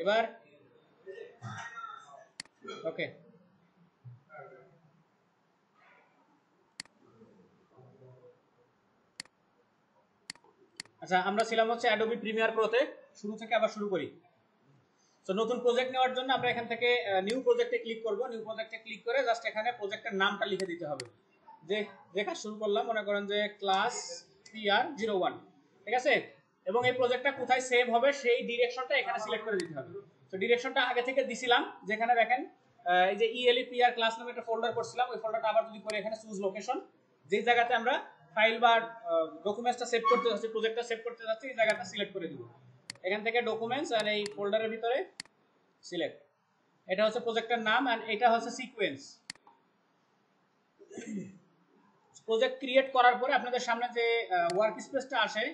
এবার ওকে, আচ্ছা আমরা ছিলাম হচ্ছে অ্যাডোবি প্রিমিয়ার প্রোতে, শুরু থেকে আবার শুরু করি। তো নতুন প্রজেক্ট নেওয়ার জন্য আমরা এখান থেকে নিউ প্রজেক্টে ক্লিক করব। নিউ প্রজেক্টে ক্লিক করে জাস্ট এখানে প্রজেক্টের নামটা লিখে দিতে হবে। যে কাজ শুরু করলাম, মনে করেন যে ক্লাস PR01, ঠিক আছে। এবং এই প্রজেক্টটা কোথায় সেভ হবে সেই ডিরেকশনটা এখানে সিলেক্ট করে দিতে হবে। তো ডিরেকশনটা আগে থেকে দিছিলাম, যেখানে দেখেন এই যে ELEPR ক্লাস নামে একটা ফোল্ডার করছিলাম, ওই ফোল্ডারটা আবার যদি করে এখানে চুজ লোকেশন, যে জায়গাতে আমরা ফাইল বা ডকুমেন্টসটা সেভ করতে যাচ্ছি, প্রজেক্টটা সেভ করতে যাচ্ছি, এই জায়গাটা সিলেক্ট করে দিব। এখান থেকে ডকুমেন্টস আর এই ফোল্ডারের ভিতরে সিলেক্ট, এটা হচ্ছে প্রজেক্টের নাম আর এটা হচ্ছে সিকোয়েন্স। প্রজেক্ট ক্রিয়েট করার পরে আপনাদের সামনে যে ওয়ার্ক স্পেসটা আসে,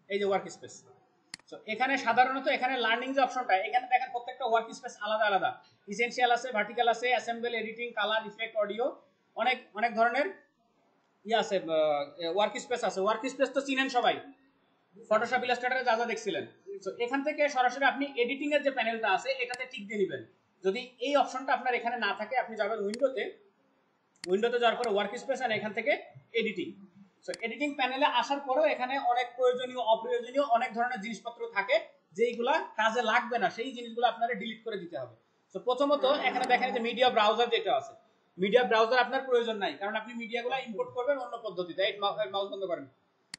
এই যে ওয়ার্ক স্পেস। তো এখানে সাধারণত এখানে লার্নিং যে অপশনটা, এখানে দেখেন প্রত্যেকটা ওয়ার্ক স্পেস আলাদা আলাদা, ইসেনশিয়াল আছে, ভার্টিক্যাল আছে, assemble, editing, colour, effect, audio, অনেক অনেক ধরনের আছে ওয়ার্ক স্পেস আছে। ওয়ার্ক স্পেস তো চিনেন সবাই, ফটোশপ ইলাস্ট্রেটরে যা যা দেখছিলেন। তো এখান থেকে সরাসরি আপনি এডিটিং এর যে প্যানেলটা আছে এটাতে টিক দিয়ে নেবেন। যদি এই অপশনটা আপনার এখানে না থাকে, আপনি যাবেন উইন্ডোতে যাওয়ার পরে ওয়ার্ক স্পেস আর এখান থেকে এডিটিং। সো এডিটিং প্যানেলে আসার পরেও এখানে অনেক প্রয়োজনীয় অপ্রয়োজনীয় অনেক ধরনের জিনিসপত্র থাকে, যেইগুলা কাজে লাগবে না, সেই জিনিসগুলো আপনারা ডিলিট করে দিতে হবে। তো প্রথমত এখানে দেখেন যে মিডিয়া ব্রাউজার যেটা আছে, মিডিয়া ব্রাউজার আপনার প্রয়োজন নাই, কারণ আপনি মিডিয়াগুলো ইম্পোর্ট করবেন অন্য পদ্ধতিতে। এই মাউস বন্ধ করেন,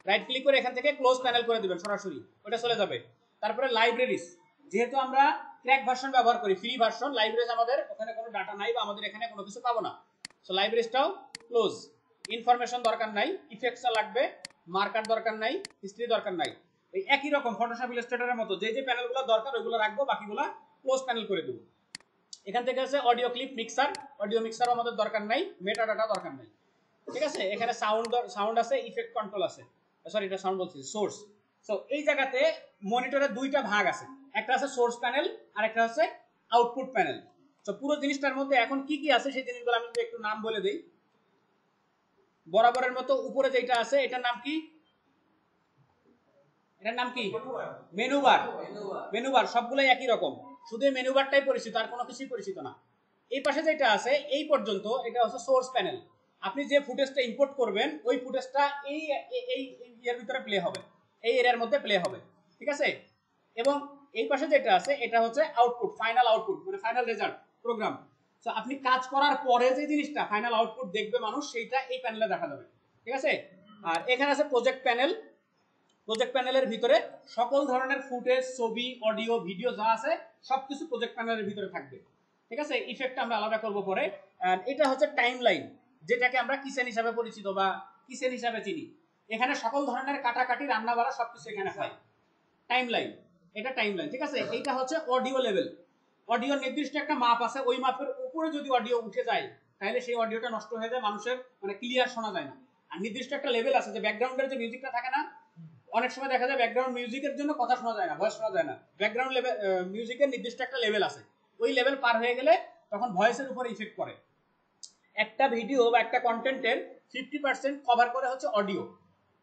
রাইট ক্লিক করে এখান থেকে ক্লোজ প্যানেল করে দিবেন, সরাসরি ওটা চলে যাবে। তারপরে লাইব্রেরিজ, যেহেতু আমরা ক্র্যাক ভার্সন ব্যবহার করি, ফ্রি ভার্সন, লাইব্রেরিজ আমাদের ওখানে কোনো ডাটা নাই বা আমাদের এখানে কোনো কিছু পাবো না। So লাইব্রেরিজটাও close. ইনফরমেশন দরকার নাই, ইফেক্টসটা লাগবে, মার্কার দরকার নাই, হিস্ট্রি দরকার নাই। এই একই রকম ফটোশপ ইলাস্ট্রেটরের মতো যে যে প্যানেলগুলো দরকার ওইগুলো রাখবো, বাকিগুলো ক্লোজ প্যানেল করে দেবো। এখান থেকে আছে অডিও ক্লিপ মিক্সার, অডিও মিক্সারও আমাদের দরকার নাই, মেটা ডাটা দরকার নাই, ঠিক আছে। এখানে সাউন্ড আছে, ইফেক্ট কন্ট্রোল আছে, সরি এটা সাউন্ড বলছি, সোর্স। সো এই জায়গাতে মনিটরের দুইটা ভাগ আছে, একটা আছে সোর্স প্যানেল আর একটা হচ্ছে আউটপুট প্যানেল। তো পুরো জিনিসটার মধ্যে এখন কি কি আছে সেই জিনিসগুলো আমি একটু নাম বলে দিই। বরাবরের মতো উপরে যেটা আছে এটার নাম কি? এটার নাম কি? Menu bar. মেনু বার সবগুলাই একই রকম, শুধু মেনু বারটাই পরিচিত, আর কোনো কিছুই পরিচিত না। এই পাশে যেটা আছে এই পর্যন্ত, এটা হচ্ছে সোর্স প্যানেল। আপনি যে ফুটেজটা ইম্পোর্ট করবেন ওই ফুটেজটা এই এই এর ভিতরে প্লে হবে, এই এরিয়ার মধ্যে প্লে হবে, ঠিক আছে। এবং এই পাশে যেটা আছে এটা হচ্ছে আউটপুট, ফাইনাল আউটপুট, মানে ফাইনাল রেজাল্ট প্রোগ্রাম। সো আপনি কাজ করার পরে যে জিনিসটা ফাইনাল আউটপুট দেখবে মানুষ, সেইটা এই প্যানেলে দেখা যাবে, ঠিক আছে। আর এখানে আছে প্রজেক্ট প্যানেল। প্রজেক্ট প্যানেলের ভিতরে সকল ধরনের ফুটেজ, ছবি, অডিও, ভিডিও যা আছে সবকিছু প্রজেক্ট প্যানেলের ভিতরে থাকবে, ঠিক আছে। ইফেক্ট আমরা আলাদা করব পরে। আর এটা হচ্ছে টাইম লাইন, যেটাকে আমরা কিচেন হিসাবে পরিচিত বা কিচেন হিসাবে চিনি। এখানে সকল ধরনের কাটাকাটি, রান্না বাড়া সবকিছু এখানে হয়। টাইম লাইন, এটা টাইম লাইন, ঠিক আছে। এইটা হচ্ছে অডিও লেভেল। অডিওর নির্দিষ্ট একটা মাপ আছে, ওই মাপের উপরে যদি অডিও উঠে যায় তাহলে সেই অডিওটা নষ্ট হয়ে যায়, মানুষের মানে ক্লিয়ার শোনা যায় না। আর নির্দিষ্ট একটা লেভেল আছে, যে ব্যাকগ্রাউন্ডের যে মিউজিকটা থাকে না, অনেক সময় দেখা যায় ব্যাকগ্রাউন্ড মিউজিকের জন্য কথা শোনা যায় না, ভয়েস শোনা যায় না। ব্যাকগ্রাউন্ড লেভেল মিউজিকের নির্দিষ্ট একটা লেভেল আছে, ওই লেভেল পার হয়ে গেলে তখন ভয়েসের উপর ইফেক্ট পড়ে। একটা ভিডিও বা একটা কন্টেন্টের 50% কভার করে হচ্ছে অডিও,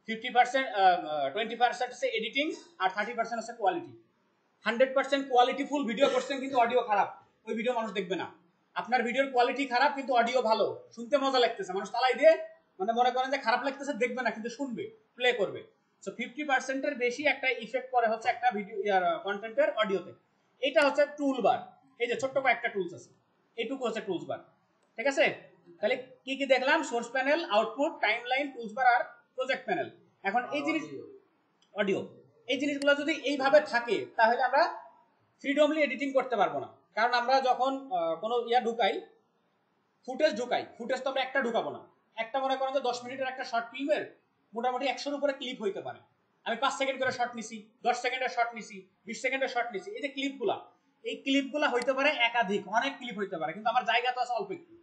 50% 20% হচ্ছে এডিটিং, আর 30% হচ্ছে কোয়ালিটি। 100% কোয়ালিটিফুল ভিডিও করছেন কিন্তু অডিও খারাপ, ওই ভিডিও মানুষ দেখবে না। আপনার ভিডিওর কোয়ালিটি খারাপ কিন্তু অডিও ভালো, শুনতে মজা লাগতেছে, মানুষ তালাই দিয়ে মানে মনে করেন যে খারাপ লাগতেছে দেখবে না, কিন্তু শুনবে, প্লে করবে। সো 50% এর বেশি একটা ইফেক্ট করে হচ্ছে একটা ভিডিও কন্টেন্টের অডিওতে। এটা হচ্ছে টুল বার, এই যে ছোট্ট কয়েকটা টুলস আছে, এইটুকু হচ্ছে টুলস বার, ঠিক আছে। তাহলে কি কি দেখলাম? Source panel, output, timeline, tools bar আর প্রজেক্ট প্যানেল। এখন এই জিনিস অডিও, এই জিনিসগুলো যদি এইভাবে থাকে তাহলে আমরা ফ্রিডমলি এডিটিং করতে পারবো না। কারণ আমরা যখন কোনো ঢুকাই, ফুটেজ তো আমরা একটা ঢুকাবো না। একটা মনে করেন যে 10 মিনিটের একটা শর্ট ফিল্মের মোটামুটি 100-র উপরে ক্লিপ হইতে পারে। আমি 5 সেকেন্ড করে শর্ট নিছি, 10 সেকেন্ডের শর্ট নিছি, 20 সেকেন্ডের শর্ট নিছি। এই যে ক্লিপগুলা, এই ক্লিপগুলা হইতে পারে একাধিক, অনেক ক্লিপ হইতে পারে, কিন্তু আমার জায়গা তো আছে অল্প একটু।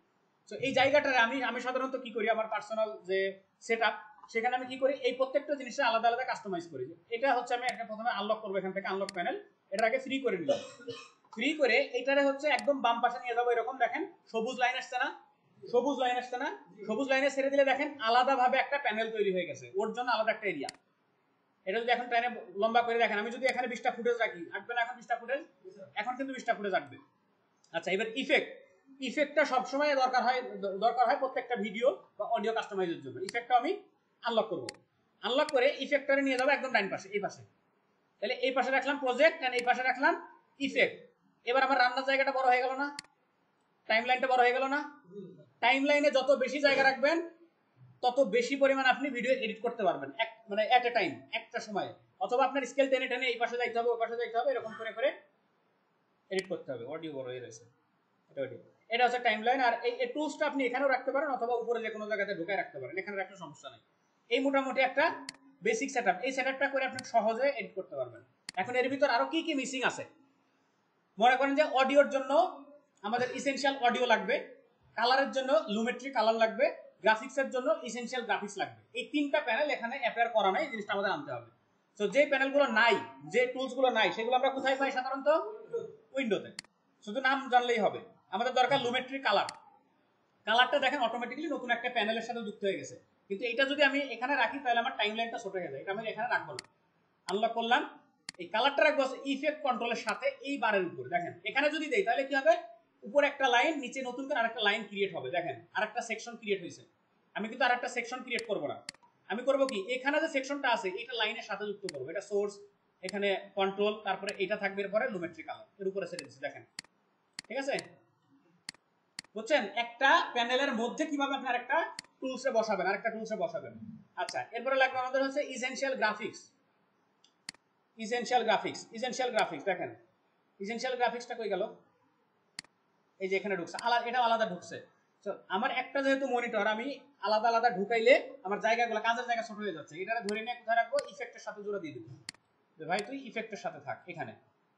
তো এই জায়গাটারে আমি সাধারণত কি করি, আমার পার্সোনাল যে সেটআপ, সেখানে আমি কি করি, এই প্রত্যেকটা জিনিসটা আলাদা আলাদা কাস্টমাইজ করি। এটা হচ্ছে আমি একটা প্রথমে আনলক করবো, এখান থেকে আনলক প্যানেল, এটা আগে ফ্রি করে নিলাম। ফ্রি করে এইটারে হচ্ছে একদম বাম পাশে নিয়ে যাবো, এরকম দেখেন সবুজ লাইন আসছে না, সবুজ লাইন আসছে না? সবুজ লাইনে ছেড়ে দিলে দেখেন আলাদাভাবে একটা প্যানেল তৈরি হয়ে গেছে, ওর জন্য আলাদা একটা এরিয়া। এটা যদি এখন টাইনে লম্বা করে দেখেন, আমি যদি এখানে 20টা ফুটেজ রাখি, আঁকবে না এখন 20টা ফুটেজ? এখন কিন্তু 20টা ফুটেজ আঁকবে। আচ্ছা, এবার ইফেক্টটা সবসময় দরকার হয় প্রত্যেকটা ভিডিও বা অডিও কাস্টমাইজের জন্য। ইফেক্টটা আমি আনলক করব, আনলক করে ইফেক্টরে নিয়ে যাবো একদম ডান পাশে, এই পাশে। তাহলে এই পাশে রাখলাম প্রজেক্ট, আর এই পাশে রাখলাম ইফেক্ট। এবার আমার রান্নার জায়গাটা বড় হয়ে গেল না? টাইম লাইনটা বড় হয়ে গেল না? টাইম লাইনে যত বেশি জায়গা রাখবেন তত বেশি পরিমাণ আপনি ভিডিও এডিট করতে পারবেন, মানে এট এ টাইম, একটা সময়ে। অথবা আপনার স্কেল টেনে টেনে এই পাশে যাইতে হবে, ওই পাশে যাইতে হবে, এরকম করে করে এডিট করতে হবে। অডিও বড় হয়ে রয়েছে, এটা হচ্ছে টাইম লাইন। আর এই টুলসটা আপনি এখানেও রাখতে পারেন অথবা উপরে যে কোনো জায়গাতে ঢুকায় রাখতে পারেন, এখানে রাখলে সমস্যা নেই। এই মোটামুটি একটা বেসিক সেটআপ, এই সেটআপটা করে আপনি সহজে এডিট করতে পারবেন। এখন এর ভিতর আরো কি কি মিসিং আছে, মনে করেন যে অডিওর জন্য আমাদের ইসেনশিয়াল অডিও লাগবে, কালারের জন্য লুমেট্রি কালার লাগবে, গ্রাফিক্সের জন্য ইসেনশিয়াল গ্রাফিক্স লাগবে। এই তিনটা প্যানেল এখানে অ্যাপেয়ার করা নাই, এই জিনিসটা আমাদের আনতে হবে। তো যে প্যানেলগুলো নাই, যে টুলসগুলো নাই, সেগুলো আমরা কোথায় পাই সাধারণত? উইন্ডোতে। শুধু নাম জানলেই হবে। আমাদের দরকার লুমেট্রি কালার। কালারটা দেখেন অটোমেটিক্যালি নতুন একটা প্যানেলের সাথে যুক্ত হয়ে গেছে, কিন্তু এটা যদি আমি এখানে রাখি তাহলে আমার টাইম লাইনটা ছোট হয়ে যায়, এটা আমি এখানে রাখবো না। আনলক করলাম, এই কালারটা রাখবো ইফেক্ট কন্ট্রোলের সাথে এই বারের উপরে। দেখেন এখানে যদি দেই তাহলে কি হবে, উপরে একটা লাইন, নিচে নতুন করে আরেকটা লাইন ক্রিয়েট হবে। দেখেন আরেকটা সেকশন ক্রিয়েট হয়েছে। আমি কিন্তু আরেকটা সেকশন ক্রিয়েট করব না, আমি করব কি, এখানে যে সেকশনটা আছে এটা লাইনের সাথে যুক্ত করব। এটা সোর্স, এখানে কন্ট্রোল, তারপরে এটা থাকবে, এরপরে লুমেট্রি কালার এর উপরে ছেড়ে দিচ্ছি। দেখেন ঠিক আছে, বুঝছেন? একটা প্যানেলের মধ্যে কিভাবে আপনি আরেকটা টুলসে বসাবেন, আরেকটা টুলসে বসাবেন। আচ্ছা, এরপরে লাগবে আমাদের হচ্ছে ইসেনশিয়াল গ্রাফিক্স। ইসেনশিয়াল গ্রাফিক্স দেখেন, ইসেনশিয়াল গ্রাফিক্সটা কই গেল? এই যে এখানে ঢুকছে, এটা আলাদা ঢুকছে। তো আমার একটা যেহেতু মনিটর, আমি আলাদা আলাদা ঢুকাইলে আমার জায়গাগুলো, কাজের জায়গা ছোট হয়ে যাচ্ছে। এটা ধরে নিয়ে কোথায় রাখবো? ইফেক্টের সাথে জুড়ে দিয়ে দেবো, যে ভাই তুই ইফেক্টের সাথে থাক এখানে।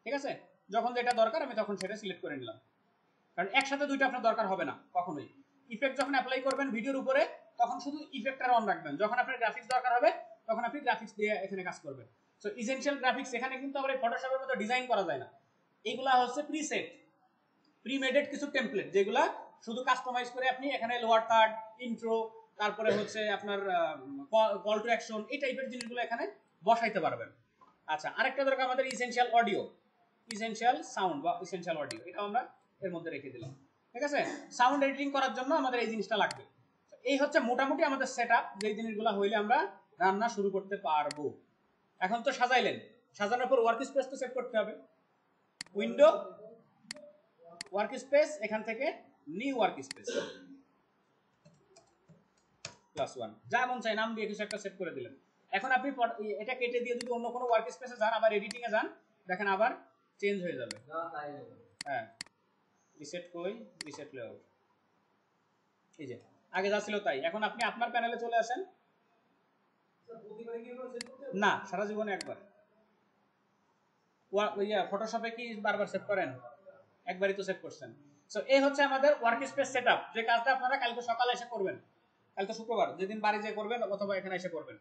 ঠিক আছে, যখন যেটা দরকার আমি তখন সেটা সিলেক্ট করে নিলাম, কারণ একসাথে দুইটা আপনার দরকার হবে না কখনোই। ইফেক্ট যখন অ্যাপ্লাই করবেন ভিডিওর উপরে, তখন শুধু ইফেক্টটা অন রাখবেন। যখন আপনার গ্রাফিক্স দরকার হবে তখন আপনি গ্রাফিক্স দিয়ে এখানে কাজ করবেন। সো ইসেনশিয়াল গ্রাফিক্স এখানে কিন্তু আবার ফটোশপের মতো ডিজাইন করা যায় না। এইগুলা হচ্ছে প্রিসেট, প্রিমেডেড কিছু টেমপ্লেট, যেগুলা শুধু কাস্টমাইজ করে আপনি এখানে লোয়ার থার্ড, ইন্ট্রো, তারপরে হচ্ছে আপনার কল টু অ্যাকশন, এই টাইপের জিনিসগুলো এখানে বসাইতে পারবেন। আচ্ছা, আরেকটা দরকার আমাদের ইসেনশিয়াল অডিও, ইসেনশিয়াল সাউন্ড বা ইসেনশিয়াল অডিও, এটা আমরা এর মধ্যে রেখে দিলাম। ঠিক আছে, সাউন্ড এডিটিং করার জন্য আমাদের এই জিনিসটা লাগবে। এই হচ্ছে মোটামুটি আমাদের সেটআপ, যে জিনিসগুলো হইলে আমরা রান্না শুরু করতে পারবো। এখন তো সাজাইলেন, সাজানোর পর ওয়ার্ক স্পেস তো সেট করতে হবে। উইন্ডো, ওয়ার্ক স্পেস, এখান থেকে নিউ ওয়ার্ক স্পেস +1, যা মন চাই নাম দিয়ে কিছু একটা সেট করে দিলেন। এখন আপনি এটা কেটে দিয়ে যদি অন্য কোনো ওয়ার্ক স্পেসে যান, আবার এডিটিং এ যান, দেখেন আবার চেঞ্জ হয়ে যাবে। হ্যাঁ, রিসেট কই, রিসেট লেআউট, এই যে আগে যা ছিল তাই। এখন আপনি আপনার প্যানেলে চলে আসেন। না, সারা জীবনে একবার। ফটোশপে কি বারবার সেভ করেন? একবারই তো সেভ করছেন। সো এই হচ্ছে আমাদের ওয়ার্ক স্পেস সেটআপ, যে কাজটা আপনারা কালকে সকালে এসে করবেন, কালকে শুক্রবার, যেদিন বাড়ি যেয়ে করবেন অথবা এখানে এসে করবেন।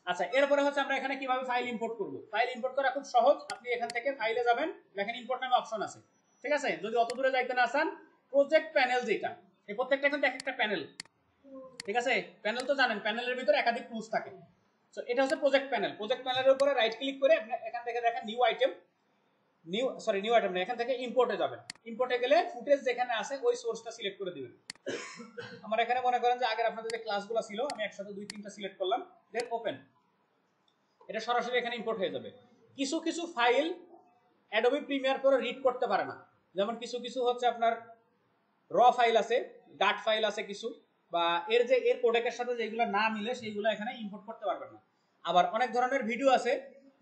আচ্ছা, এরপরে হচ্ছে আমরা এখানে কিভাবে ফাইল ইম্পোর্ট করব। ফাইল ইম্পোর্ট করা খুব সহজ। আপনি এখান থেকে ফাইলে যাবেন, দেখেন ইম্পোর্ট নামে অপশন আছে। ঠিক আছে, যদি অত দূরে যাইতে না চান, প্রজেক্ট প্যানেল, যেটা এই প্রত্যেকটা কিন্তু একটা প্যানেল। ঠিক আছে, প্যানেল তো জানেন, প্যানেলের ভিতরে একাধিক টুলস থাকে। সো এটা হচ্ছে প্রজেক্ট প্যানেল। প্রজেক্ট প্যানেলের উপরে রাইট ক্লিক করে আপনি এখান থেকে দেখেন নিউ আইটেম, নিউ আইটেম না, এখান থেকে ইম্পোর্টে যাবেন। ইম্পোর্টে গেলে ফুটেজ যেখানে আছে ওই সোর্সটা সিলেক্ট করে দিবেন। আমার এখানে মনে করেন যে আগের আপনাদের যে ক্লাসগুলো ছিল, আমি একসাথে 2-3টা সিলেক্ট করলাম, দেন ওপেন। এটা সরাসরি এখানে ইম্পোর্ট হয়ে যাবে। কিছু কিছু ফাইল অ্যাডোবি প্রিমিয়ার করে রিড করতে পারে না, যেমন কিছু কিছু হচ্ছে আপনার র ফাইল আছে, ডাট ফাইল আছে কিছু, বা এর কোডেকের সাথে যেগুলো না মিলে সেইগুলো এখানে ইম্পোর্ট করতে পারবেন না। আবার অনেক ধরনের ভিডিও আছে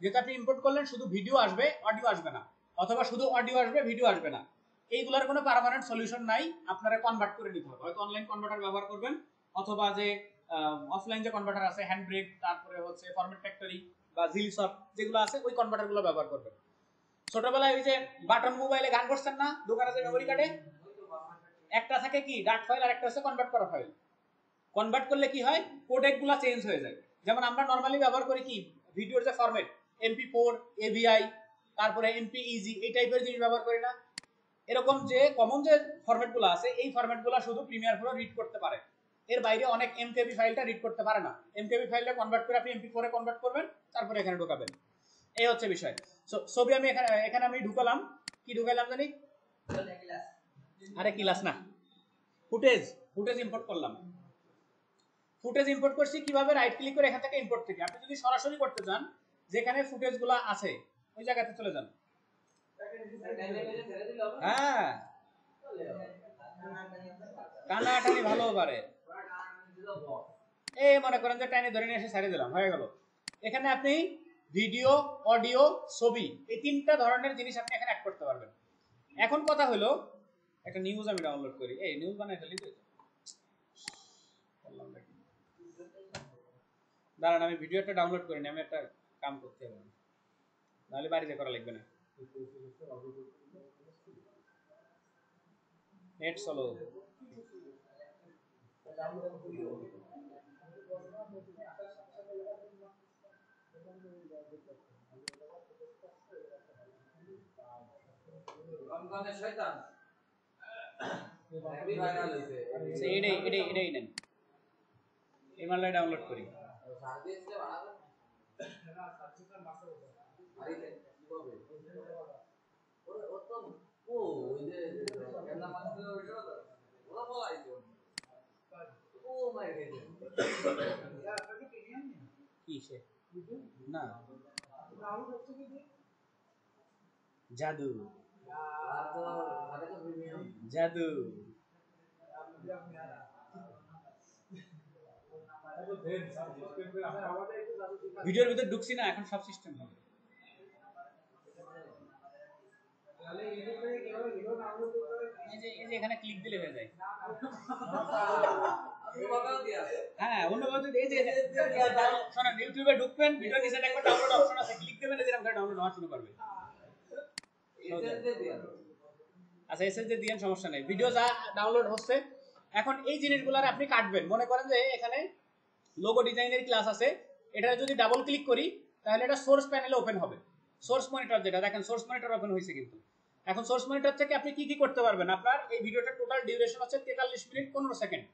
যেটা আপনি ইম্পোর্ট করলেন শুধু ভিডিও আসবে, অডিও আসবে না, অথবা শুধু অডিও আসবে, ভিডিও আসবে না। এইগুলোর কোনো পার্মানেন্ট সলিউশন নাই, আপনারা কনভার্ট করে নিতে হবে। হয়তো অনলাইন কনভার্টার ব্যবহার করবেন, অথবা যে অফলাইন যে কনভার্টার আছে, হ্যান্ডব্রেক, তারপরে হচ্ছে ফরম্যাট ফ্যাক্টরি বা জিলসফট যেগুলো আছে, ওই কনভার্টারগুলো ব্যবহার করবেন। ছোটবেলায় ওই যে বাটন মোবাইলে গান করছেন না, দোকানে যে মেমোরি কার্ডে একটা থাকে কি ডাট ফাইল, আর একটা হচ্ছে কনভার্ট করা ফাইল। কনভার্ট করলে কি হয়, কোডেকগুলো চেঞ্জ হয়ে যায়। যেমন আমরা নরমালি ব্যবহার করি কি, ভিডিওর যে ফরম্যাট MP4, AVI, তারপরে MPEG, এই টাইপের জিনিস ব্যবহার করি না। এরকম যে কমন যে ফরম্যাটগুলো আছে এই ফরম্যাটগুলো শুধু প্রিমিয়ার প্রো রিড করতে পারে, এর বাইরে অনেক এমকেবি ফাইলটা রিড করতে পারে না। এমকেবি ফাইলটা কনভার্ট করে আপনি এমপি4 এ কনভার্ট করবেন, তারপরে এখানে ঢোকাবেন, এই হচ্ছে বিষয়। ছবি আমি এখানে আমি ঢুকালাম, কি ঢুকাইলাম জানি, আরে ক্লাস না, ফুটেজ ইম্পোর্ট করলাম। ফুটেজ ইম্পোর্ট করছি কিভাবে, রাইট ক্লিক করে এখান থেকে ইম্পোর্ট থেকে। আপনি যদি সরাসরি করতে চান, যেখানে ফুটেজগুলো আছে ওই জায়গাতে চলে যান। হ্যাঁ, টানাটানি ভালো পারে, এই মনে করেন যে টাইনে ধরে নিয়ে এসে ছেড়ে দিলাম, হয়ে গেল। এখানে আপনি ভিডিও, অডিও, ছবি, এই তিনটা ধরনের জিনিস আপনি এখানে অ্যাড করতে পারবেন। এখন কথা হলো, একটা নিউজ আমি ডাউনলোড করি, এই নিউজ বানাই ফেলি তো, দাঁড়ান আমি ভিডিওটা ডাউনলোড করি না, আমি একটা কাম করতে হবে, নাহলে বাড়িতে করা লাগবে না। নেট চলো, এটাই নেন, এই মালটা ডাউনলোড করি। না জাদু জাদু, ভিডিওর ভিতর ঢুকছি না, এখন সব সিস্টেম হবে। এখানে ক্লিক দিলে হয়ে যায়। হ্যাঁ, অন্যভাবে শোনেন, ইউটিউবে ঢুকবেন, ভিডিও নিচে দেখবেন ডাউনলোড অপশন আছে, ক্লিক দেবেন, এরকম করে ডাউনলোড হওয়া শুরু করবে। আচ্ছা, এসএসডি দিয়েন, সমস্যা নেই, ভিডিও যা ডাউনলোড হচ্ছে। এখন এই জিনিসগুলোর আপনি কাটবেন, মনে করেন যে এখানে লোগো ডিজাইনের ক্লাস আছে, এটা যদি ডাবল ক্লিক করি তাহলে এটা সোর্স প্যানেলে ওপেন হবে। সোর্স মনিটর যেটা দেখেন, সোর্স মনিটর ওপেন হয়েছে কিন্তু। এখন সোর্স মনিটর থেকে আপনি কি কি করতে পারবেন, আপনার এই ভিডিওটার টোটাল ডিউরেশন হচ্ছে 43 মিনিট 15 সেকেন্ড।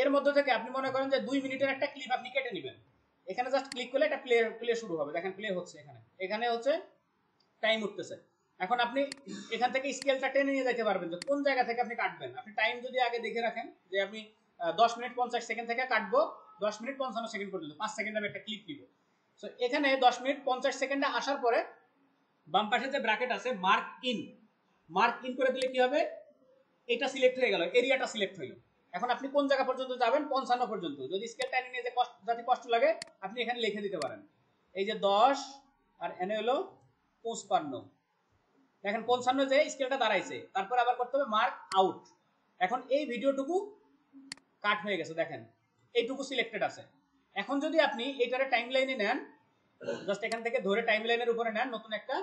এর মধ্যে থেকে আপনি মনে করেন যে 2 মিনিটের একটা ক্লিপ আপনি কেটে নেবেন, এখানে জাস্ট ক্লিক করলে এটা প্লে শুরু হবে, দেখেন প্লে হচ্ছে, এখানে হচ্ছে টাইম উঠতেছে। এখন আপনি এখান থেকে স্কেলটা টেনে নিয়ে যেতে পারবেন যে কোন জায়গা থেকে আপনি কাটবেন। আপনি টাইম যদি আগে দেখে রাখেন যে আমি 10 মিনিট 50 সেকেন্ড থেকে কাটবো 10 মিনিট 55 সেকেন্ড পর্যন্ত, 5 সেকেন্ড আমি একটা ক্লিপ নিব। সো এখানে 10 মিনিট 50 সেকেন্ডে আসার পরে বাম পাশে যে ব্র্যাকেট আছে মার্ক ইন করে দিলে কি হবে, এটা সিলেক্ট হয়ে গেল, এরিয়াটা সিলেক্ট হইল। এখন আপনি কোন জায়গা পর্যন্ত যাবেন, 55 পর্যন্ত। যদি স্কেল টাইম নিয়ে যে যাতে কষ্ট লাগে, আপনি এখানে লিখে দিতে পারেন, এই যে 10 আর এনে হলো 55, দেখেন 55 যে স্কেলটা দাঁড়াইছে। তারপর আবার করতে হবে মার্ক আউট। এখন এই ভিডিওটুকু কাট হয়ে গেছে, দেখেন এইটুকু সিলেক্টেড আছে। এখন যদি আপনি এইটারে টাইমলাইনে নেন, জাস্ট এখান থেকে ধরে টাইমলাইনের উপরে নেন, নতুন একটা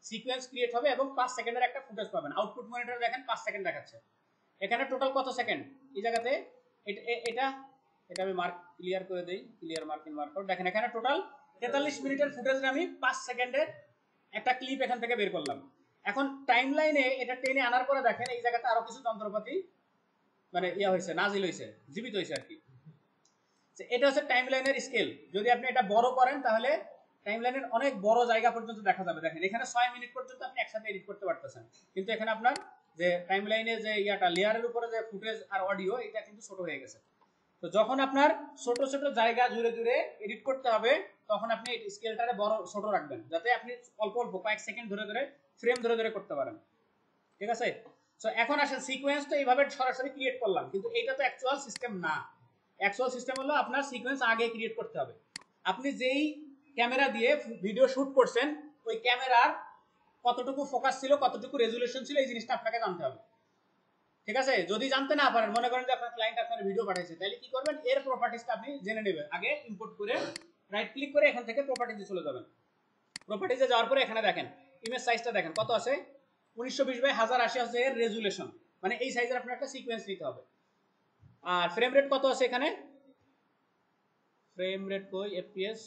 সিকোয়েন্স ক্রিয়েট হবে এবং 5 সেকেন্ডের একটা ফুটেজ পাবেন। আউটপুট মনিটরে দেখেন 5 সেকেন্ড দেখাচ্ছে। এখানে টোটাল কত সেকেন্ড, এই জায়গাতে এটা আমি মার্ক ক্লিয়ার করে দেই, ক্লিয়ার মার্ক ইন মার্কআউট। দেখেন এখানে টোটাল 43 মিনিটের ফুটেজ আমি 5 সেকেন্ডের একটা ক্লিপ এখান থেকে বের করলাম। এখন টাইমলাইনে এটা টেনে আনার পরে দেখেন এই জায়গাতে আরো কিছু যন্ত্রপাতি মানে ইয়া হয়েছে, নাজিল হয়েছে, জীবিত হয়েছে আর কি। এটা হচ্ছে টাইমলাইনের স্কেল। যদি আপনি এটা বড় করেন তাহলে টাইমলাইনের অনেক বড় জায়গা পর্যন্ত দেখা যাবে। দেখেন এখানে 6 মিনিট পর্যন্ত আপনি একসাথে এডিট করতে পারতেছেন, কিন্তু এখানে আপনার যে টাইমলাইনে যে ইয়াটা লেয়ারের উপরে যে ফুটেজ আর অডিও, এটা কিন্তু ছোট হয়ে গেছে। তো যখন আপনার ছোট ছোট জায়গা জুড়ে জুড়ে এডিট করতে হবে, তখন আপনি স্কেলটারে বড় ছোট রাখবেন, যাতে আপনি অল্প অল্প কয়েক সেকেন্ড ধরে ধরে ফ্রেম ধরে ধরে করতে পারেন। ঠিক আছে? সো এখন আসেন, সিকোয়েন্স তো এইভাবে সরাসরি ক্রিয়েট করলাম, কিন্তু এইটা তো অ্যাকচুয়াল সিস্টেম না। অ্যাকচুয়াল সিস্টেম হলো আপনার সিকোয়েন্স আগে ক্রিয়েট করতে হবে। আপনি যেই ক্যামেরা দিয়ে ভিডিও শুট করছেন, ওই ক্যামেরার কতটুকু ফোকাস ছিল, কতটুকু রেজুলেশন ছিল, এই জিনিসটা আপনাকে জানতে হবে। ঠিক আছে? যদি জানতে না পারেন, মনে করেন যে আপনার ক্লায়েন্ট আপনার ভিডিও পাঠাইছে, তাহলে কি করবেন, এর প্রপার্টিসটা আপনি জেনে নেবেন। আগে ইম্পোর্ট করে রাইট ক্লিক করে এখান থেকে প্রপার্টিসে চলে যাবেন। প্রপার্টিসে যাওয়ার পরে এখানে দেখেন ইমেজ সাইজটা দেখেন কত আছে, 1920x1080 আছে এর রেজুলেশন, মানে এই সাইজের আপনার একটা সিকোয়েন্স নিতে হবে। আর ফ্রেম রেট কত আছে এখানে, ফ্রেম রেট কই, এফপিএস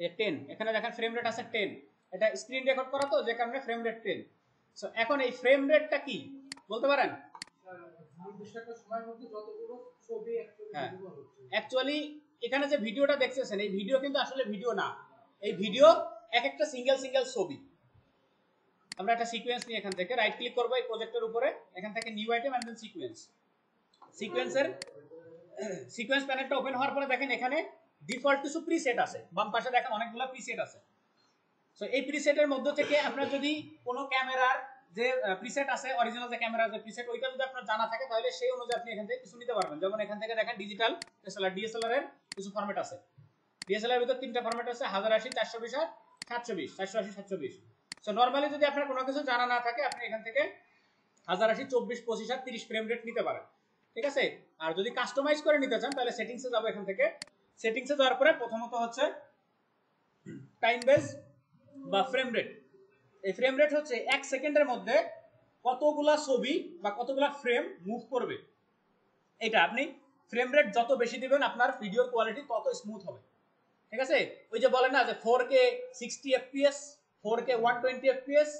10, এখানে দেখেন ফ্রেম রেট আছে 10। এটা স্ক্রিন রেকর্ড করা তো, যে কারণে ফ্রেম রেট 10। সো এখন এই ফ্রেম রেটটা কি বলতে পারেন? অ্যাকচুয়ালি এখানে যে ভিডিওটা দেখতেছেন এই ভিডিও কিন্তু আসলে ভিডিও না, এই ভিডিও এক একটা সিঙ্গেল সিঙ্গেল ছবি। আমরা একটা সিকোয়েন্স নিয়ে এখান থেকে রাইট ক্লিক করব এই প্রজেক্টের উপরে, এখান থেকে new item and then sequence. সিকোয়েন্সের সিকোয়েন্স প্যানেলটা ওপেন হওয়ার পরে দেখেন এখানে ডিফল্ট কিছু প্রিসেট আছে, বাম পাশে দেখেন অনেকগুলো প্রিসেট আছে। সো এই প্রিসেটের মধ্যে থেকে আপনার যদি কোনো ক্যামেরার যে প্রিসেট আছে, অরিজিনাল যে ক্যামেরার যে প্রিসেট ওইটা যদি আপনার জানা থাকে তাহলে সেই অনুযায়ী আপনি এখান থেকে কিছু নিতে পারবেন। যেমন এখান থেকে দেখেন ডিজিটাল এসএলআর, ডিএসএলআর এর কিছু ফরম্যাট আছে। ডিএসএলআর এর ভিতর তিনটা ফরম্যাট আছে, 1080, 420 আর 720, 480, 720। সো নরমালি যদি আপনার কোনো কিছু জানা না থাকে আপনি এখান থেকে 1080, 24, 25 আর 30 ফ্রেম রেট নিতে পারেন, ঠিক আছে। আর যদি কাস্টমাইজ করে নিতে চান তাহলে সেটিংসে যাব। এখান থেকে সেটিংসে যাওয়ার পরে প্রথমত হচ্ছে টাইম বেস বা ফ্রেম রেট। এই ফ্রেম রেট হচ্ছে 1 সেকেন্ডের মধ্যে কতগুলা ছবি বা কতগুলা ফ্রেম মুভ করবে। এটা আপনি ফ্রেম রেট যত বেশি দিবেন আপনার ভিডিওর কোয়ালিটি তত স্মুথ হবে, ঠিক আছে। ওই যে বলে না যে 4K 60 fps, 4K 120 fps,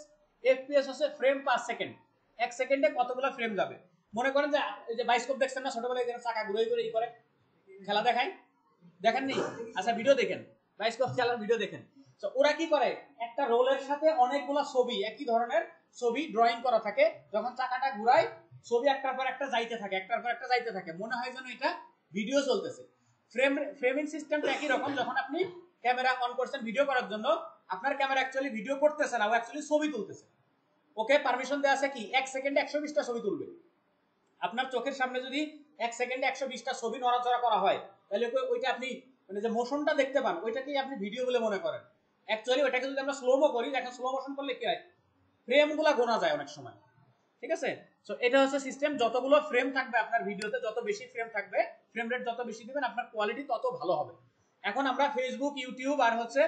fps হচ্ছে ফ্রেম পার সেকেন্ড। 1 সেকেন্ডে কতগুলা ফ্রেম যাবে। মনে করেন যে এই যে বায়োস্কোপ দেখছেন না, ছোটবেলায় যেন চাকা ঘুরে ঘুরে করে খেলা দেখায়, দেখেননি? আচ্ছা ভিডিও দেখেন, বায়োস্কোপ খেলার ভিডিও দেখেন। তো ওরা কি করে, একটা রোলের সাথে অনেকগুলা ছবি, একই ধরনের ছবি ড্রয়িং করা থাকে, যখন চাকাটা ঘুরায় ছবি একটার পর একটা যাইতে থাকে, একটার পর একটা যাইতে থাকে, মনে হয় যেন এটা ভিডিও চলতেছে। ফ্রেমিং সিস্টেমটা একই রকম। যখন আপনি ক্যামেরা অন করছেন ভিডিও করার জন্য, আপনার ক্যামেরা অ্যাকচুয়ালি ভিডিও করতেছে না, ও অ্যাকচুয়ালি ছবি তুলতেছে। ওকে পারমিশন দেওয়া আছে কি 1 সেকেন্ডে 120টা ছবি তুলবে। আপনার চোখের সামনে যদি 1 সেকেন্ডে 120টা ছবি নড়াচড়া করা হয় তাহলে ওইটা আপনি মানে যে মোশনটা দেখতে পান ওইটাকেই আপনি ভিডিও বলে মনে করেন। অ্যাকচুয়ালি ওইটাকে যদি আমরা স্লোমো করি, দেখেন স্লো মোশন করলে কি হয়, ফ্রেমগুলো গোনা যায় অনেক সময়, ঠিক আছে। সো এটা হচ্ছে সিস্টেম। যতগুলো ফ্রেম থাকবে আপনার ভিডিওতে, যত বেশি ফ্রেম থাকবে, ফ্রেম রেট যত বেশি দিবেন আপনার কোয়ালিটি তত ভালো হবে। এখন আমরা ফেসবুক, ইউটিউব আর হচ্ছে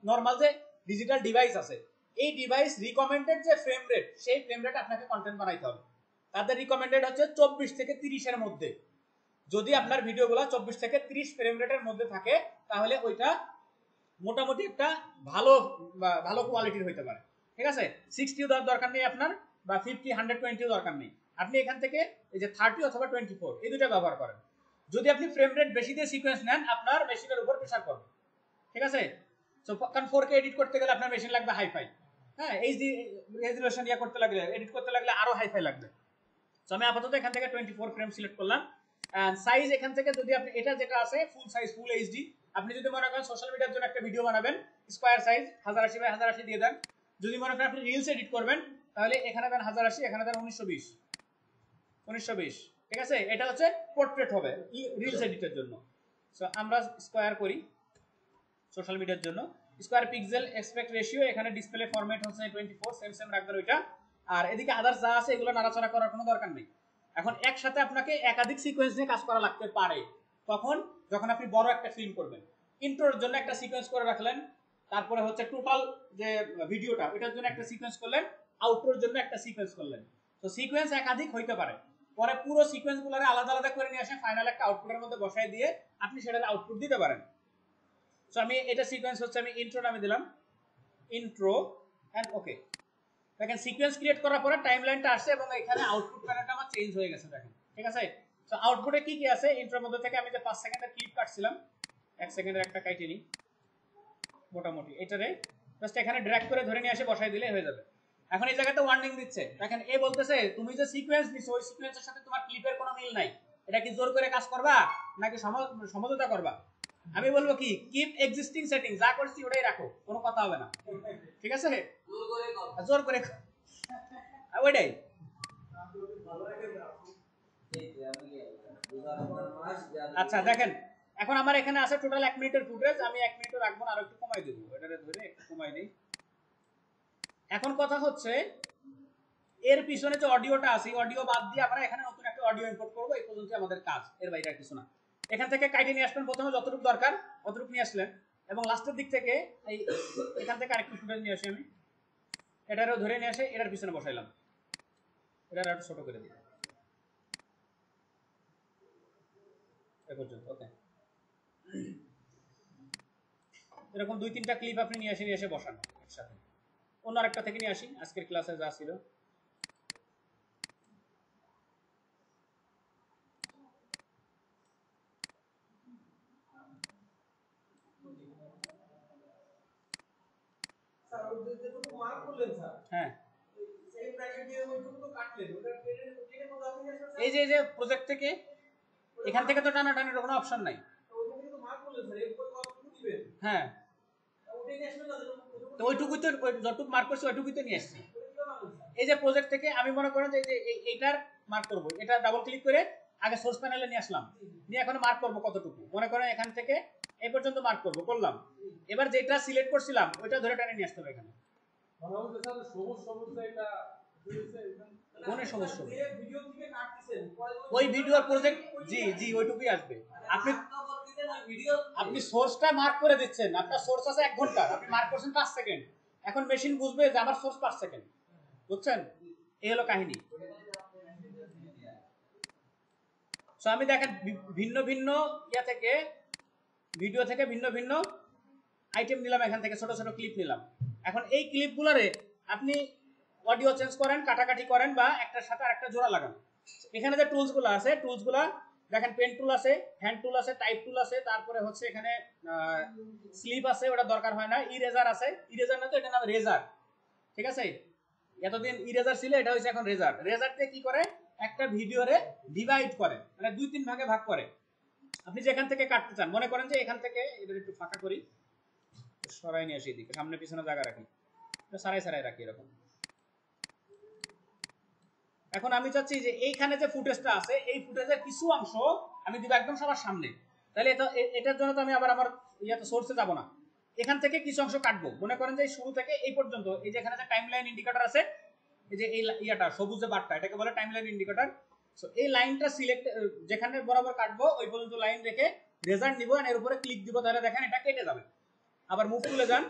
নরমাল যে ডিজিটাল ডিভাইস আছে, এই ডিভাইস রিকমেন্ডেড যে ফ্রেম রেট, সেই ফ্রেম রেট আপনাকে কন্টেন্ট বানাইতে হবে। তাদের রিকমেন্ডেড হচ্ছে 24 থেকে 30 এর মধ্যে। যদি আপনার ভিডিওগুলো 24 থেকে 30 ফ্রেম রেটের মধ্যে থাকে তাহলে ওইটা মোটামুটি একটা ভালো ভালো কোয়ালিটির হইতে পারে, ঠিক আছে। 60 দেওয়ার দরকার নেই আপনার, বা 50, 120 দরকার নেই। আপনি এখান থেকে এই যে 30 অথবা 24 এই দুটো ব্যবহার করেন। যদি আপনি ফ্রেম রেট বেশি দিয়ে সিকোয়েন্স নেন আপনার মেশিনের উপর প্রেসার পড়বে, ঠিক আছে। সো কারণ 4K এডিট করতে গেলে আপনার মেশিন লাগবে হাইফাই, হ্যাঁ, এইচডি রেজোলিউশন ইয়া করতে লাগলে, এডিট করতে লাগলে আরো হাইফাই লাগবে। সো আমি আপাতত এখান থেকে 24 ফ্রেম সিলেক্ট করলাম। এন্ড সাইজ এখান থেকে যদি আপনি এটা যেটা আছে ফুল সাইজ, ফুল এইচডি, আপনি যদি মনে করেন সোশ্যাল মিডিয়ার জন্য একটা ভিডিও বানাবেন, স্কয়ার সাইজ 1080 বাই 1080 দিয়ে দেন। যদি মনে করেন আপনি রিলস এডিট করবেন তাহলে এখানে দেন 1080, এখানে দেন 1920, ঠিক আছে। এটা হচ্ছে পোর্ট্রেট হবে রিলস এডিটের জন্য। সো আমরা স্কয়ার করি সোশ্যাল মিডিয়ার জন্য। স্কয়ার পিক্সেল অ্যাসপেক্ট রেশিও, এখানে ডিসপ্লে ফরম্যাট হচ্ছে 24, সেম রাখবেন ওইটা। আর এদিকে আদার্স যা আছে এগুলো নাড়াচাড়া করার কোনো দরকার নেই। এখন একসাথে আপনাকে একাধিক সিকোয়েন্স নিয়ে কাজ করা লাগতে পারে, তখন যখন আপনি বড় একটা ফিল্ম করবেন। ইন্ট্রোর জন্য একটা সিকোয়েন্স করে রাখলেন, তারপরে হচ্ছে টোটাল যে ভিডিওটা ওইটার জন্য একটা সিকোয়েন্স করলেন, আউটরোর জন্য একটা সিকোয়েন্স করলেন। তো সিকোয়েন্স একাধিক হইতে পারে, পরে পুরো সিকোয়েন্সগুলোরে আলাদা আলাদা করে নিয়ে আসে ফাইনাল একটা আউটপুটের মধ্যে বসায় দিয়ে আপনি সেটার আউটপুট দিতে পারেন। সো আমি এটা সিকোয়েন্স হচ্ছে আমি ইন্ট্রো নামে দিলাম, ইন্ট্রো এন্ড ওকে। দেখেন সিকোয়েন্স ক্রিয়েট করার পরে টাইমলাইনটা আসছে এবং এখানে আউটপুট প্যানেলটা আমার চেঞ্জ হয়ে গেছে, দেখেন, ঠিক আছে। সো আউটপুটে কি কি আছে, ইন্ট্রোর মধ্যে থেকে আমি যে 5 সেকেন্ডের ক্লিপ কাটছিলাম, 1 সেকেন্ডের একটা কাইটে নিই মোটামুটি, এটারে জাস্ট এখানে ড্র্যাগ করে ধরে নিয়ে এসে বসাই দিলে হয়ে যাবে। এখন এই জায়গাতে ওয়ার্নিং দিচ্ছে, দেখেন এ বলতেছে তুমি যে সিকোয়েন্স নিছো ওই সিকোয়েন্সের সাথে তোমার ক্লিপের কোনো মিল নাই, এটা কি জোর করে কাজ করবা নাকি সমঝোতা করবা। আমি বলবো কি কিপ এক্সিস্টিং সেটিং, যা করছি ওটাই রাখো, কোনো কথা হবে না, ঠিক আছে। জোর করে ওইটাই। আচ্ছা দেখেন এখন আমার এখানে আছে টোটাল 1 মিনিটের ফুটেজ, আমি 1 মিনিটও রাখবো না, আর একটু কমাই দেবো, এটারে ধরে একটু কমাই দেই। এখন কথা হচ্ছে এর পিছনে যে অডিওটা আছে অডিও বাদ দিয়ে আমরা এখানে নতুন একটা অডিও ইম্পোর্ট করব, এই পর্যন্ত আমাদের কাজ, এর বাইরে আর কিছু না। এখান থেকে কাইটে নিয়ে আসবেন, প্রথমে যতটুকু দরকার ততটুকু নিয়ে আসলেন, এবং লাস্টের দিক থেকে এই এখান থেকে আরেকটু ফুটেজ নিয়ে আসি আমি, এটারও ধরে নিয়ে আসে এটার পিছনে বসাইলাম, এটার একটু ছোট করে দিই এ পর্যন্ত, ওকে। এরকম 2-3টা ক্লিপ আপনি নিয়ে এসে বসান একসাথে। অন্য আরেকটা থেকে নিয়ে আসি, আজকের ক্লাসে যা ছিল। হ্যাঁ, এই যে প্রজেক্ট থেকে এখান থেকে তো টানাটানির কোনো অপশন নাই। হ্যাঁ, তো ওইটুকুই তো, যতটুকু মার্ক করছি ওইটুকুই তো নিয়ে আসছি। এই যে প্রজেক্ট থেকে আমি মনে করেন যে এইটার মার্ক করব, এটা ডাবল ক্লিক করে আগে সোর্স প্যানেলে নিয়ে আসলাম, নিয়ে এখন মার্ক করব কতটুকু, মনে করেন এখান থেকে এই পর্যন্ত মার্ক করলাম। এবার যেটা সিলেক্ট করছিলাম ওইটা ধরে টানে নিয়ে আসতে হবে এখানে। কোনে সমস্যা? ওই ভিডিওর প্রজেক্ট, জি ওইটুকুই আসবে। আপনি সোর্সটা মার্ক করে দিচ্ছেন, আপনার সোর্স আছে 1 ঘন্টা, আপনি মার্ক করছেন 5 সেকেন্ড, এখন মেশিন বুঝবে যে আমার সোর্স 5 সেকেন্ড। বুঝছেন? এই হলো কাহিনী। সো আমি দেখেন ভিন্ন ভিন্ন ইয়া থেকে, ভিডিও থেকে ভিন্ন ভিন্ন আইটেম নিলাম, এখান থেকে ছোট ছোট ক্লিপ নিলাম। এখন এই ক্লিপগুলোরে আপনি অডিও চেঞ্জ করেন, কাটাকাটি করেন, বা একটার সাথে আরেকটা জোড়া লাগান। এখানে যে টুলসগুলো আছে, টুলসগুলো দেখেন পেন টুল আছে, হ্যান্ড টুল আছে, টাইপ টুল আছে, তারপরে হচ্ছে এখানে স্লিপ আছে, ওটা দরকার হয় না। ইরেজার আছে, ইরেজার না তো এটা নাম রেজার, ঠিক আছে? এতদিন ইরেজার ছিল, এটা হচ্ছে এখন রেজার। রেজার দিয়ে কি করে, একটা ভিডিওরে ডিভাইড করে, মানে 2-3 ভাগে ভাগ করে। আপনি যেখান থেকে কাটতে চান, মনে করেন যে এখান থেকে, এটা একটু ফাঁকা করি, সরাই নিয়ে আসি এদিকে, সামনে পিছনে জায়গা রাখি, সারাই সারাই রাখি এরকম। এখন আমি চাচ্ছি যে এইখানে যে ফুটেজটা আছে, এই ফুটেজের কিছু অংশ আমি দিব একদম সবার সামনে। তাহলে এটার জন্য তো আমি আবার আমার ইয়াতে সোর্সে যাব না, এখান থেকে কিছু অংশ কাটবো। মনে করেন যে শুরু থেকে এই পর্যন্ত, এই যে এখানে যে টাইমলাইন ইন্ডিকেটর আছে, এই যে এই ইয়াটা সবুজ যে বারটা, এটাকে বলে টাইমলাইন ইন্ডিকেটর। সো এই লাইনটা সিলেক্ট, যেখানে বরাবর কাটবো ওই পর্যন্ত লাইন রেখে রেজাল্ট নিব, আর এর উপরে ক্লিক দিব, তাহলে দেখেন এটা কেটে যাবে। আবার মুভ তুলে যান,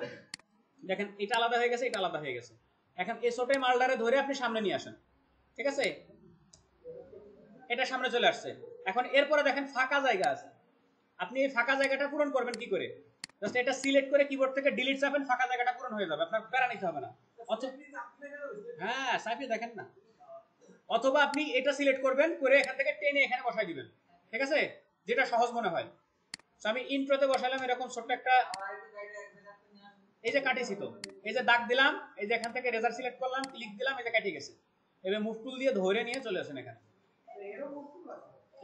দেখেন এটা আলাদা হয়ে গেছে, এটা আলাদা হয়ে গেছে। এখন এই ছোট মালটারে ধরে আপনি সামনে নিয়ে আসেন, ঠিক আছে? এটা সামনে চলে আসছে। এখন এরপরে দেখেন ফাঁকা জায়গা আছে, আপনি এই ফাঁকা জায়গাটা পূরণ করবেন কি করে? জাস্ট এটা সিলেক্ট করে কিবোর্ড থেকে ডিলিট চাপেন, ফাঁকা জায়গাটা পূরণ হয়ে যাবে, আপনার প্যারা নিতে হবে না। হ্যাঁ, সাইফি দেখেন না। অথবা আপনি এটা সিলেক্ট করবেন, করে এখান থেকে টেনে এখানে বসাই দিবেন, ঠিক আছে? যেটা সহজ মনে হয়। তো আমি ইন্ট্রোতে বসালাম এরকম ছোট্ট একটা, এই যে কাটিছি তো, এই যে দাগ দিলাম, এই যে এখান থেকে রেজার সিলেক্ট করলাম, ক্লিক দিলাম, এই যে কাটি গেছে। এবার মুভ টুল দিয়ে ধরে নিয়ে চলে আসেন এখানে,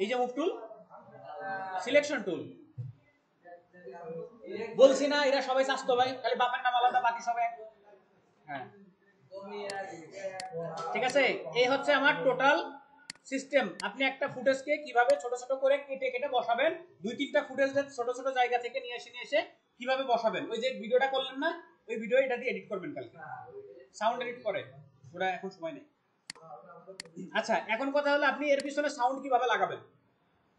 এই যে মুভ টুল, সিলেকশন টুল। বলছি না এরা সবাই স্বাস্থ্য ভাই, খালি বাপের নাম আলাদা, বাকি সবাই। হ্যাঁ, ঠিক আছে? এই হচ্ছে আমার টোটাল সিস্টেম। আপনি একটা ফুটেজকে কিভাবে ছোট ছোট করে কেটে কেটে বসাবেন, 2-3টা ফুটেজ ছোট ছোট জায়গা থেকে নিয়ে এসে কিভাবে বসাবেন। ওই যে ভিডিওটা করলেন না, ওই ভিডিও এটা দিয়ে এডিট করবেন কালকে, সাউন্ড এডিট করে, ওটা এখন সময় নেই। আচ্ছা, এখন কথা হলো আপনি এর পিছনে সাউন্ড কিভাবে লাগাবেন।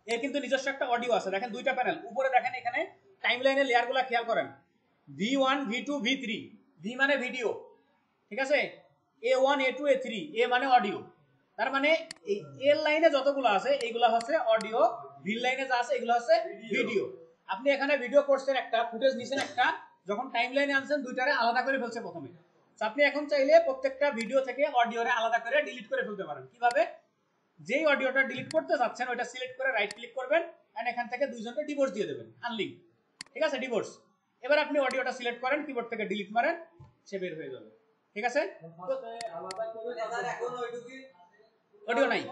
এর কিন্তু নিজস্ব একটা অডিও আছে, দেখেন 2টা প্যানেল উপরে, দেখেন এখানে টাইমলাইনের লেয়ারগুলো খেয়াল করেন, V1 V2 V3। ভি মানে ভিডিও, ঠিক আছে? A1 A2 A3, এ মানে অডিও। তার মানে এই এর লাইনে যতগুলো আছে এইগুলো হচ্ছে অডিও, ভি লাইনে যা আছে এগুলো হচ্ছে ভিডিও। আপনি এখানে ভিডিও করছেন একটা, ফুটেজ নিছেন একটা, যখন টাইমলাইনে আনছেন দুইটারে আলাদা করে ফেলছে প্রথমে। তো আপনি এখন চাইলে প্রত্যেকটা ভিডিও থেকে অডিওরে আলাদা করে ডিলিট করে ফেলতে পারেন। কিভাবে? যেই অডিওটা ডিলিট করতে যাচ্ছেন ওইটা সিলেক্ট করে রাইট ক্লিক করবেন, এন্ড এখান থেকে দুইজনকে ডিভোর্স দিয়ে দেবেন, আনলিঙ্ক, ঠিক আছে? ডিভোর্স। এবার আপনি অডিওটা সিলেক্ট করেন, কিবোর্ড থেকে ডিলিট মারেন, সে বের হয়ে যাবে, ঠিক আছে? অডিও নাই,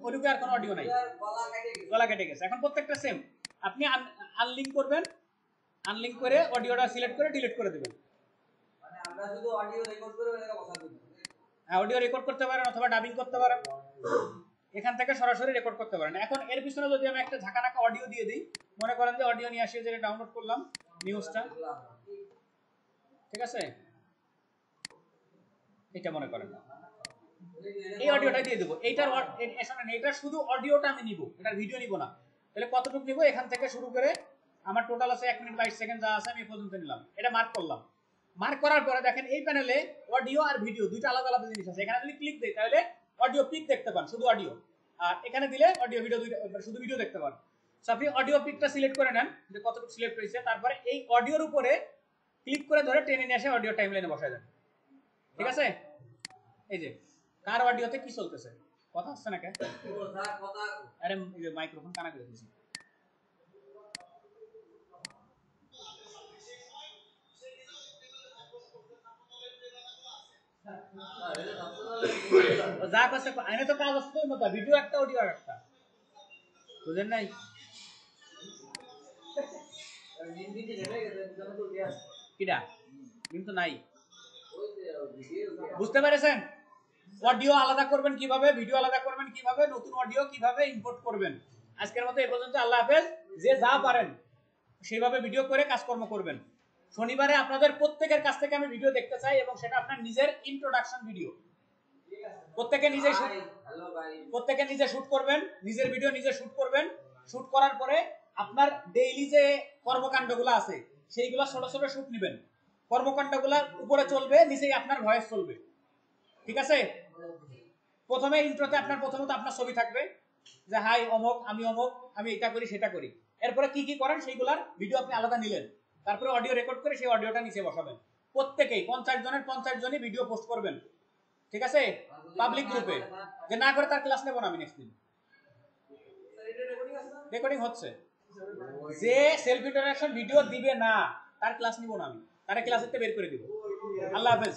ওইটুকু আর কোনো অডিও নাই, গলা কেটে গেছে। এখন প্রত্যেকটা সেম, আপনি আনলিঙ্ক করবেন, আনলিঙ্ক করে অডিওটা সিলেক্ট করে ডিলিট করে দেবেন। মানে আমরা শুধু অডিও রেকর্ড করে এটাকে বসা দিই। হ্যাঁ, অডিও রেকর্ড করতে পারেন অথবা ডাবিং করতে পারেন, এখান থেকে সরাসরি রেকর্ড করতে পারেন। এখন এর পিছনে যদি আমি একটা ঝাঁকানাকা অডিও দিয়ে দিই, মনে করেন যে অডিও নিয়ে আসি, যেটা ডাউনলোড করলাম নিউজটা, ঠিক আছে? এটা মনে করেন এই অডিওটা দিয়ে দেবো, এইটার এটা শুধু অডিওটা আমি নিব, এটার ভিডিও নিব না। তাহলে কতটুকু নিব? এখান থেকে শুরু করে আমার টোটাল আছে 1 মিনিট 22 সেকেন্ড যা আছে আমি এই পর্যন্ত নিলাম, এটা মার্ক করলাম। মার্ক করার পরে দেখেন এই প্যানেলে অডিও আর ভিডিও দুইটা আলাদা আলাদা জিনিস আছে। এখানে যদি ক্লিক দেই তাহলে অডিও পিক দেখতে পান, শুধু অডিও, আর এখানে দিলে অডিও ভিডিও দুইটা, শুধু ভিডিও দেখতে পান। সো আপনি অডিও পিকটা সিলেক্ট করে নেন যে কতটুকু সিলেক্ট হয়েছে, তারপরে এই অডিওর উপরে ক্লিক করে ধরে টেনে নিয়ে এসে অডিও টাইমলাইনে বসায় দেন, ঠিক আছে? এই যে কার অডিওতে কি চলতেছে, কথা হচ্ছে না কেন? আরে মাইক্রোফোন কানা করে দিয়েছি। যা করছে আমি তো কাজ আসতে মতো ভিডিও একটা অডিও একটা, বুঝেন নাই? কিডা কিন্তু নাই, বুঝতে পেরেছেন? অডিও আলাদা করবেন কিভাবে, ভিডিও আলাদা করবেন কিভাবে, নতুন অডিও কিভাবে ইম্পোর্ট করবেন। আজকের মতো এই পর্যন্ত। আল্লাহ হাফেজ। যে যা পারেন সেইভাবে ভিডিও করে কাজকর্ম করবেন। শনিবারে আপনাদের প্রত্যেকের কাছ থেকে আমি ভিডিও দেখতে চাই, এবং সেটা আপনার নিজের ইন্ট্রোডাকশন ভিডিও। প্রত্যেকে নিজে শুট করবেন, নিজের ভিডিও নিজে শুট করবেন। শুট করার পরে আপনার ডেইলি যে কর্মকাণ্ডগুলো আছে সেইগুলো ছোট ছোট শুট নেবেন। কর্মকাণ্ডগুলোর উপরে চলবে, নিচেই আপনার ভয়েস চলবে। ঠিক আছে? প্রথমে ইন্ট্রোতে আপনার প্রথমত আপনার ছবি থাকবে, যে হাই অমুক, আমি অমুক, আমি এটা করি সেটা করি। এরপরে কি কি করেন সেইগুলার ভিডিও আপনি আলাদা নিলেন। তারপরে অডিও রেকর্ড করে সেই অডিওটা নিচে বসাবেন। প্রত্যেকেই 50 জনের 50 জনই ভিডিও পোস্ট করবেন। ঠিক আছে? পাবলিক গ্রুপে। যে না করে তার ক্লাস নেব না আমি নেক্সট দিন। রেকর্ডিং হচ্ছে। যে সেলফ ইন্ট্রোডাকশন ভিডিও দিবে না তার ক্লাস নিব না আমি, তার ক্লাস থেকে বের করে দিব। আল্লাহ হাফেজ।